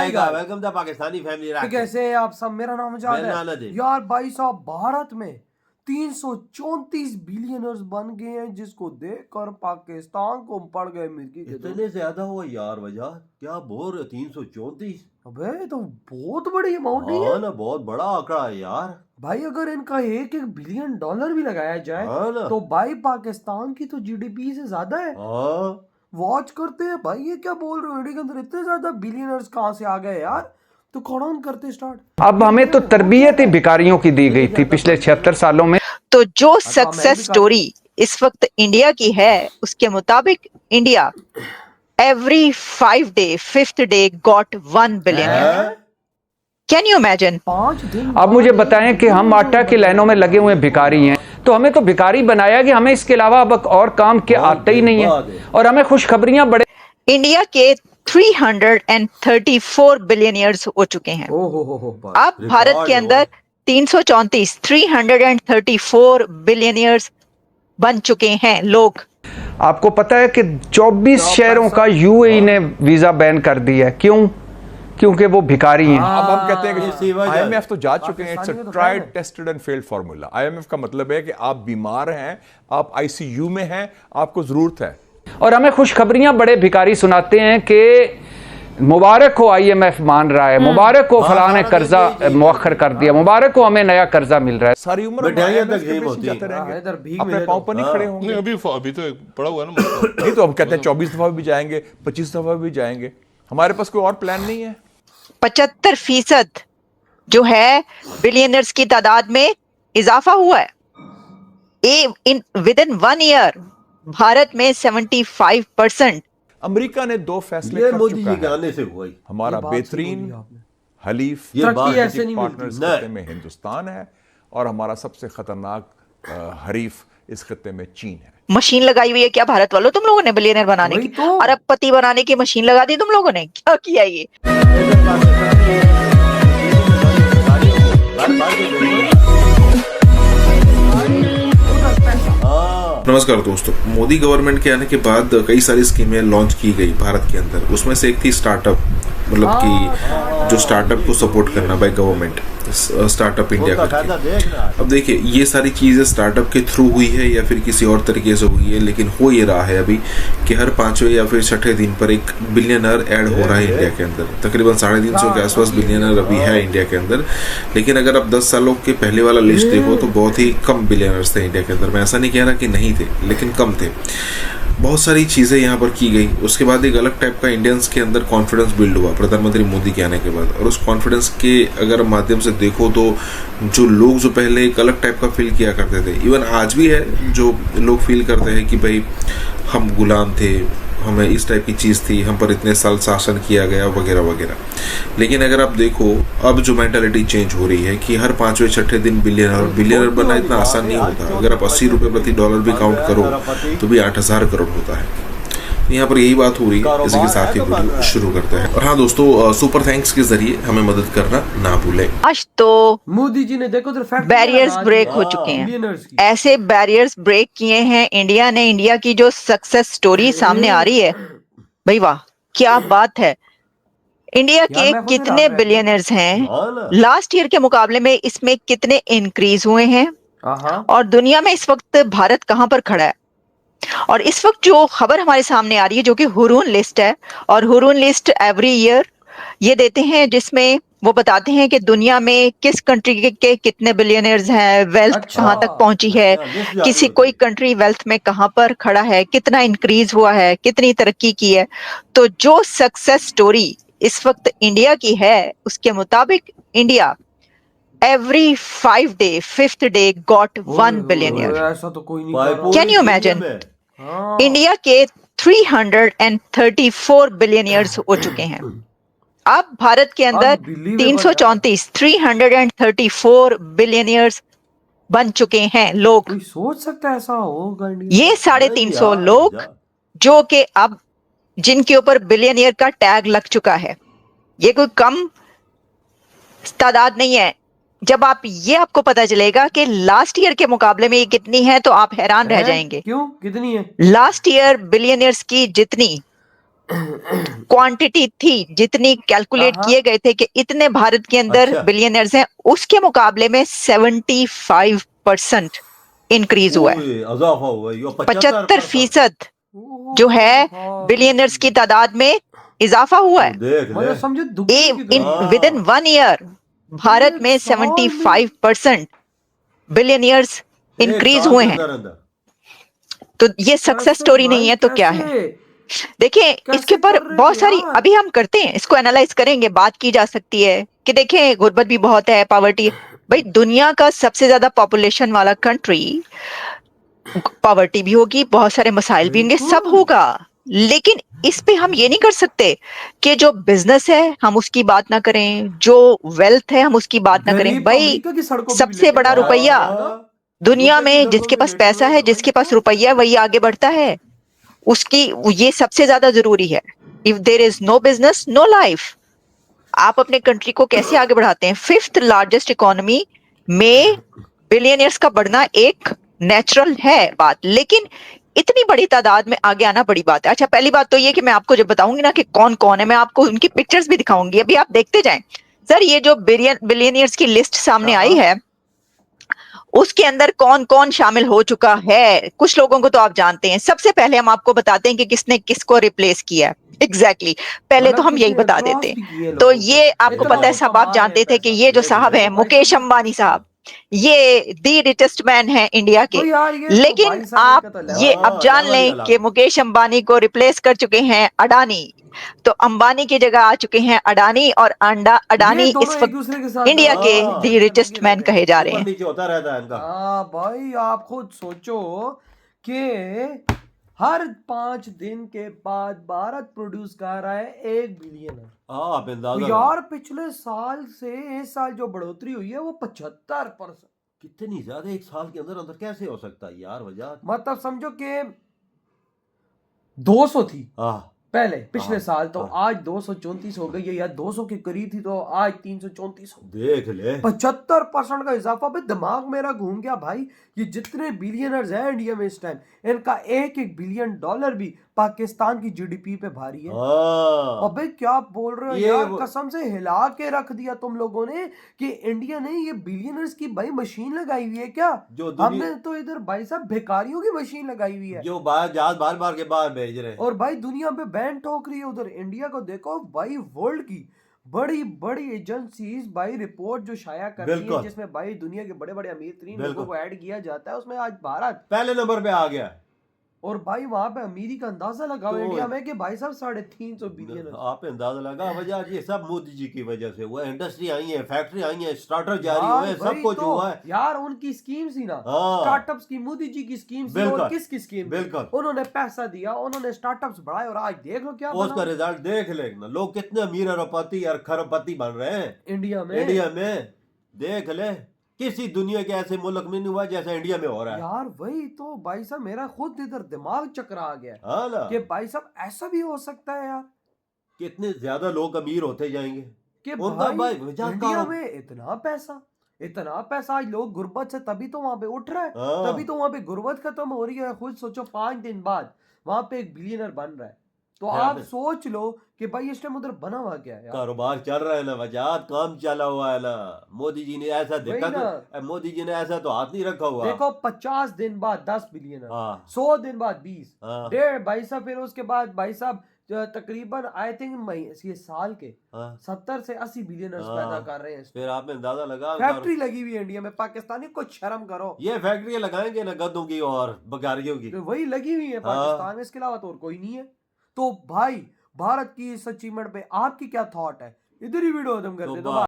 Welcome the Pakistani family. कैसे हैं आप सब? मेरा नाम जाद है यार। भाई साहब, भारत में 334 बिलियनर्स बन गए हैं, जिसको देखकर पाकिस्तान को पड़ गए मिर्गी के दो। इतने ज्यादा हुआ यार, वजह क्या बोल रहे हो? 334? अबे तो बहुत बड़ी अमाउंट है। हाँ ना, बहुत बड़ा आंकड़ा है यार। भाई अगर इनका एक एक बिलियन डॉलर भी लगाया जाए तो भाई पाकिस्तान की तो जीडीपी से ज्यादा है। वॉच करते हैं भाई, ये क्या बोल रहे हो? इंडिया के अंदर इतने ज्यादा बिलियनर्स कहाँ से आ गए यार? तो कौन करते स्टार्ट। अब हमें तो तरबियत ही भिखारियों की दी गई थी पिछले 76 सालों में। तो जो सक्सेस स्टोरी इस वक्त इंडिया की है, उसके मुताबिक India every 5 day 5th day got 1 billion. Can you imagine? अब मुझे बताएं कि हम आटा की लाइनों में लगे हुए भिखारी हैं, तो हमें तो भिखारी बनाया कि हमें इसके अलावा अब और काम के आते ही नहीं है, और हमें खुशखबरियां बड़े। इंडिया के 334 बिलियनियर्स हो चुके हैं। अब भारत के अंदर 334 बिलियनियर्स बन चुके हैं लोग। आपको पता है कि 24 शहरों का यूएई ने वीजा बैन कर दिया है। क्यों? क्योंकि वो भिखारी हैं। अब हम कहते हैं कि आईएमएफ तो जा चुके हैं, it's a tried tested and failed formula. IMF का मतलब है कि आप बीमार हैं, आप आईसीयू में हैं, आपको जरूरत है। और हमें खुशखबरियां बड़े भिखारी सुनाते हैं कि मुबारक हो, आईएमएफ मान रहा है, मुबारक हो फलां ने कर्जा मौखर कर दिया, मुबारक हो हमें नया कर्जा मिल रहा है। सारी उम्र जाते रहेंगे, अपने पांव पर नहीं खड़े होंगे। अभी तो पड़ा हुआ है ना। नहीं तो हम कहते हैं 24 दफा भी जाएंगे, 25 दफा भी जाएंगे। हमारे पास कोई और प्लान नहीं है। 75% जो है बिलियनर्स की तादाद में इजाफा हुआ है। विद इन 1 ईयर भारत में 75%। अमेरिका ने 2 फैसले कर चुका है। से हुआ ही। हमारा बेहतरीन हलीफ पार्टनर्स खत्ते में हिंदुस्तान है, और हमारा सबसे खतरनाक हरीफ इस खत्ते में चीन है। मशीन लगाई हुई है क्या भारत वालों तुम लोगों ने बिलियनर बनाने की? अरबपति बनाने की मशीन लगा दी तुम लोगों ने। क्या किया ये? नमस्कार दोस्तों, मोदी गवर्नमेंट के आने के बाद कई सारी स्कीमें लॉन्च की गई भारत के अंदर। उसमें से एक थी स्टार्टअप, मतलब कि जो स्टार्टअप को सपोर्ट करना बाय गवर्नमेंट, स्टार्टअप इंडिया करके। अब देखिए, ये सारी चीज़ें स्टार्टअप के थ्रू हुई है या फिर किसी और तरीके से हुई है, लेकिन हो ये रहा है अभी कि हर 5वें या फिर 6ठे दिन पर एक बिलियनर ऐड हो रहा है इंडिया के अंदर। तकरीबन 350 के आसपास बिलियनर अभी है इंडिया के अंदर। लेकिन अगर आप 10 सालों के पहले वाला लिस्ट देखो तो बहुत ही कम बिलियनर्स थे इंडिया के अंदर। मैं ऐसा नहीं कह रहा कि नहीं थे, लेकिन कम थे। बहुत सारी चीज़ें यहाँ पर की गई। उसके बाद एक अलग टाइप का इंडियंस के अंदर कॉन्फिडेंस बिल्ड हुआ प्रधानमंत्री मोदी के आने के बाद। और उस कॉन्फिडेंस के अगर माध्यम से देखो तो जो लोग जो पहले एक अलग टाइप का फील किया करते थे, इवन आज भी है, जो लोग फील करते हैं कि भाई हम गुलाम थे, हमें इस टाइप की चीज़ थी, हम पर इतने साल शासन किया गया वगैरह वगैरह। लेकिन अगर आप देखो, अब जो मेंटालिटी चेंज हो रही है कि हर 5वें 6ठे दिन बिलियनर बनना इतना आसान नहीं होता। अगर आप 80 रुपये प्रति डॉलर भी काउंट करो तो भी 8000 करोड़ होता है। यहाँ पर यही बात हो रही है। इसी के साथ ही वीडियो शुरू करते हैं। और हाँ दोस्तों, सुपर थैंक्स के जरिए हमें मदद करना ना भूलें। आज तो मोदी जी ने देखो बैरियर्स ब्रेक हो चुके हैं। ऐसे बैरियर्स ब्रेक किए हैं इंडिया ने। इंडिया की जो सक्सेस स्टोरी सामने आ रही है, भाई वाह क्या बात है। इंडिया के कितने बिलियनर्स हैं लास्ट ईयर के मुकाबले में, इसमें कितने इंक्रीज हुए हैं, और दुनिया में इस वक्त भारत कहां पर खड़ा है। और इस वक्त जो खबर हमारे सामने आ रही है, जो कि हुरून लिस्ट है, और हुरून लिस्ट एवरी ईयर ये देते हैं, जिसमें वो बताते हैं कि दुनिया में किस कंट्री के कितने बिलियनर्स हैं, वेल्थ कहां तक पहुंची है, किसी कोई कंट्री वेल्थ में कहां पर खड़ा है, कितना इंक्रीज हुआ है, कितनी तरक्की की है। तो जो सक्सेस स्टोरी इस वक्त इंडिया की है, उसके मुताबिक India every 5 day 5th day got 1 billionaire. Can you imagine? India के 334 बिलियनियर्स हो चुके हैं। अब भारत के अंदर 334 बिलियनियर्स बन चुके हैं लोग। कोई सोच सकता है ऐसा होगा? ये 350 लोग जो कि अब जिनके ऊपर बिलियनियर का टैग लग चुका है, ये कोई कम तादाद नहीं है। जब आपको पता चलेगा कि लास्ट ईयर के मुकाबले में ये कितनी है, तो आप हैरान रह जाएंगे। क्यों? कितनी है? लास्ट ईयर बिलियनियर्स की जितनी क्वांटिटी थी, जितनी कैलकुलेट किए गए थे कि इतने भारत के अंदर अच्छा। बिलियनर्स हैं, उसके मुकाबले में 75% इंक्रीज हुआ है। 75% जो है बिलियनर्स की तादाद में इजाफा हुआ है। मतलब समझो विद इन 1 ईयर भारत में 75% बिलियनियर्स इंक्रीज हुए हैं। तो ये सक्सेस स्टोरी नहीं है तो क्या है? देखिए, इसके ऊपर बहुत सारी अभी हम करते हैं, इसको एनालाइज करेंगे, बात की जा सकती है कि देखें गुर्बत भी बहुत है, पॉवर्टी। भाई दुनिया का सबसे ज्यादा पॉपुलेशन वाला कंट्री, पॉवर्टी भी होगी, बहुत सारे मसाइल भी होंगे, सब होगा। लेकिन इस पे हम ये नहीं कर सकते कि जो बिजनेस है हम उसकी बात ना करें, जो वेल्थ है हम उसकी बात ना करें। भाई सबसे बड़ा रुपया दुनिया में, जिसके पास पैसा है, जिसके पास रुपया, वही आगे बढ़ता है। उसकी ये सबसे ज्यादा जरूरी है। If there is no business no life. आप अपने कंट्री को कैसे आगे बढ़ाते हैं? 5th लार्जेस्ट इकोनॉमी में बिलियनियर्स का बढ़ना एक नेचुरल है बात, लेकिन इतनी बड़ी तादाद में आगे आना बड़ी बात है। अच्छा, पहली बात तो ये कि मैं आपको जब बताऊंगी ना कि कौन कौन है, मैं आपको उनकी पिक्चर्स भी दिखाऊंगी, अभी आप देखते जाएं। सर, ये जो बिलियनियर्स की लिस्ट सामने आई है, उसके अंदर कौन कौन शामिल हो चुका है। कुछ लोगों को तो आप जानते हैं। सबसे पहले हम आपको बताते हैं कि किसने किसको रिप्लेस किया है। एग्जैक्टली पहले तो हम यही बता देते हैं। तो ये आपको पता है, सब आप जानते थे कि ये जो साहब हैं मुकेश अंबानी साहब, ये दी रिचेस्ट मैन है इंडिया के। लेकिन आप ये अब जान लें कि मुकेश अंबानी को रिप्लेस कर चुके हैं अडानी। तो अंबानी की जगह आ चुके हैं अडानी, और अडानी इस वक्त इंडिया के दी रिचेस्ट मैन कहे जा रहे हैं। होता रहता है इनका। भाई आप खुद सोचो कि हर 5 दिन के बाद भारत प्रोड्यूस कर रहा है 1 बिलियन। यार पिछले साल से इस साल जो बढ़ोतरी हुई है वो 75%। कितनी ज्यादा एक साल के अंदर अंदर कैसे हो सकता है यार वजह? मतलब समझो कि 200 थी पहले पिछले साल, तो आज 234 हो गई है, या 200 के करीब थी तो आज 334 हो। देख ले 75% का इजाफा। भाई दिमाग मेरा घूम गया भाई। ये जितने बिलियनर्स हैं इंडिया में इस टाइम, इनका $1 बिलियन भी पाकिस्तान की जीडीपी पे भारी है। अबे क्या बोल रहे हो यार, कसम से हिला के रख दिया तुम लोगों ने कि इंडिया ने ये बिलियनर्स की भाई मशीन लगाई हुई है क्या? हमने तो इधर भाई साहब भिखारियों की मशीन लगाई हुई है, जो जहाज बार बार के बाहर भेज रहे हैं, और भाई दुनिया में बैंड ठोक रही है। उधर इंडिया को देखो भाई, वर्ल्ड की बड़ी बड़ी एजेंसीज भाई रिपोर्ट जो शाया करती है, जिसमें भाई दुनिया के बड़े बड़े अमीर 3 लोगों को ऐड किया जाता है, उसमें आज भारत पहले नंबर पे आ गया। और भाई वहां पे अमीरी का अंदाजा लगाओ इंडिया में कि भाई साहब 350 बिलियन। आप अंदाजा लगा वजह ये सब मोदी जी की वजह से हुआ। इंडस्ट्री आई है, फैक्ट्री आई है, स्टार्टअप जारी हुए, सब कुछ हुआ है यार। उनकी स्कीम थी ना, स्टार्टअप स्कीम, मोदी जी की स्कीम थी। और किसकी स्कीम? बिल्कुल, उन्होंने पैसा दिया, उन्होंने स्टार्टअप्स बढ़ाए, और आज देख लो क्या उसका रिजल्ट देख लेना। लोग कितने अमीर अरबपति और खरबपति बन रहे हैं इंडिया में। देख ले, किसी दुनिया के ऐसे मुल्क में नहीं हुआ जैसा इंडिया में हो रहा है यार। वही तो भाई साहब, मेरा खुद इधर दिमाग चकरा आ गया ना कि भाई साहब ऐसा भी हो सकता है यार। कितने ज्यादा लोग अमीर होते जाएंगे कि भाई इंडिया में इतना पैसा आज लोग गुर्बत से तभी तो वहां पे उठ रहा है, तभी तो वहां पे गुर्बत खत्म हो रही है। खुद सोचो 5 दिन बाद वहां पे 1 बिलियनर बन रहा है, तो आप सोच लो कि भाई इस टाइम उधर बना हुआ क्या है। कारोबार चल रहा है ना वजात, काम चला हुआ है ना। मोदी जी ने ऐसा देखा तो, मोदी जी ने ऐसा तो हाथ नहीं रखा हुआ। देखो 50 दिन बाद 10 बिलियन, 100 दिन बाद 20, डेढ़ भाई साहब, फिर उसके बाद भाई साहब तकरीबन आई थिंक ये साल के 70 से 80 बिलियनर्स पैदा कर रहे हैं। फिर आपने अंदाजा लगा, फैक्ट्री लगी हुई है इंडिया में। पाकिस्तानी कुछ शर्म करो, ये फैक्ट्रियां लगाएंगे ना गद्दों की और बगारियों की, तो वही लगी हुई है पाकिस्तान में, इसके अलावा तो और कोई नहीं है। तो भाई भारत की इस अचीवमेंट पे आपकी क्या थॉट है? इधर ही वीडियो खत्म कर दे।